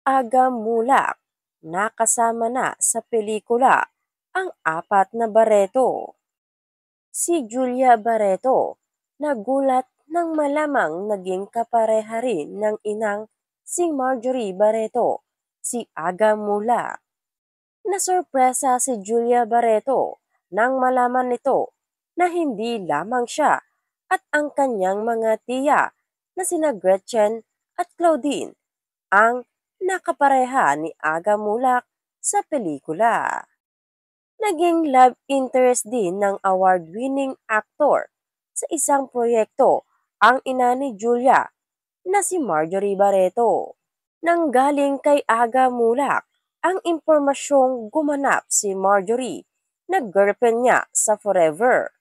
Aga Mulak nakasama na sa pelikula ang apat na Barreto. Si Julia Barreto nagulat nang malamang naging kapareha rin ng inang si Marjorie Barreto, si Aga Mulak. Nasorpresa si Julia Barreto nang malaman nito na hindi lamang siya at ang kanyang mga tiya na sina Gretchen at Claudine ang nakapareha ni Aga Mulak sa pelikula. Naging love interest din ng award-winning actor sa isang proyekto ang ina ni Julia na si Marjorie Barreto. Nanggaling kay Aga Mulak ang impormasyong gumanap si Marjorie na girlfriend niya sa Forever,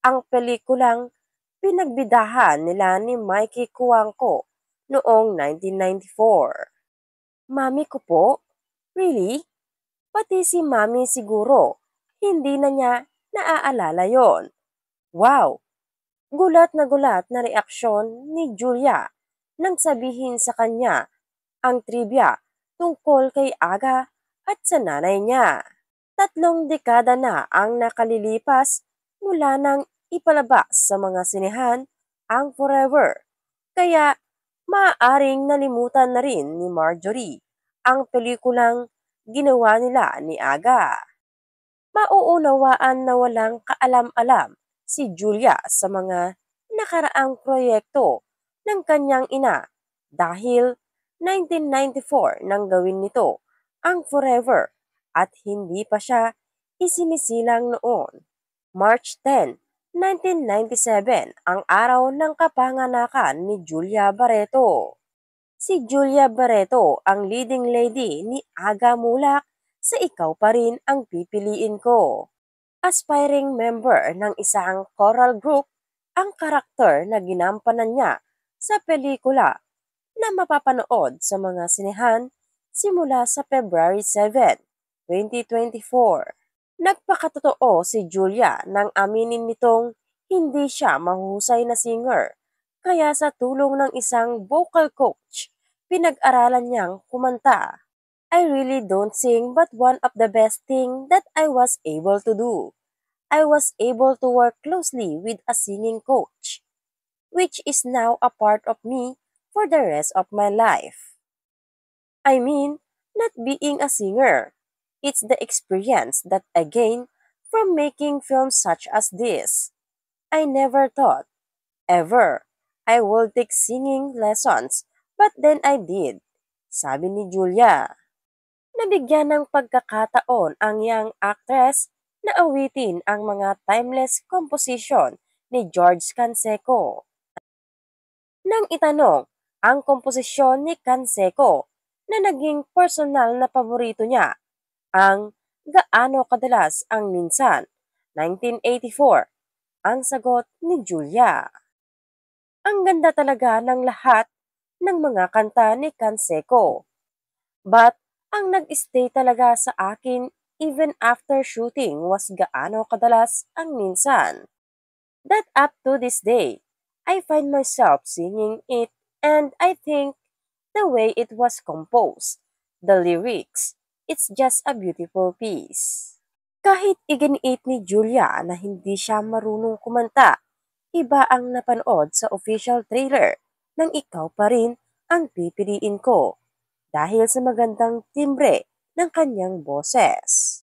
ang pelikulang pinagbidahan nila ni Mikey Cuangco noong 1994. Mami ko po? Really? Pati si Mami siguro, hindi na niya naaalala yon. Wow! Gulat na reaksyon ni Julia nang sabihin sa kanya ang trivia tungkol kay Aga at sa nanay niya. 3 dekada na ang nakalilipas mula nang ipalabas sa mga sinehan ang Forever, kaya maaaring nalimutan na rin ni Marjorie ang pelikulang ginawa nila ni Aga. Mauunawaan na walang kaalam-alam si Julia sa mga nakaraang proyekto ng kanyang ina dahil 1994 nang gawin nito ang Forever at hindi pa siya isinisilang noon. March 10, 1997 ang araw ng kapanganakan ni Julia Barreto. Si Julia Barreto ang leading lady ni Aga Mulak sa Ikaw Pa Rin Ang Pipiliin Ko. Aspiring member ng isang choral group ang karakter na ginampanan niya sa pelikula na mapapanood sa mga sinehan simula sa February 7, 2024. Nagpakatotoo si Julia nang aminin nitong hindi siya mahusay na singer, kaya sa tulong ng isang vocal coach, pinag-aralan niyang kumanta. I really don't sing, but one of the best thing that I was able to do, I was able to work closely with a singing coach, which is now a part of me for the rest of my life. I mean, not being a singer. It's the experience that I gained from making films such as this. I never thought, ever, I would take singing lessons, but then I did, sabi ni Julia. Nabigyan ng pagkakataon ang young actress na awitin ang mga timeless composition ni George Canseco. Nang itanong ang komposisyon ni Canseco na naging personal na paborito niya, ang Gaano Kadalas Ang Minsan, 1984, ang sagot ni Julia. Ang ganda talaga ng lahat ng mga kanta ni Canseco. But ang nag-stay talaga sa akin even after shooting was Gaano Kadalas Ang Minsan. That up to this day, I find myself singing it, and I think the way it was composed, the lyrics, it's just a beautiful piece. Kahit iginiit ni Julia na hindi siya marunong kumanta, iba ang napanood sa official trailer ng Ikaw Pa Rin Ang Pipiliin Ko dahil sa magandang timbre ng kanyang boses.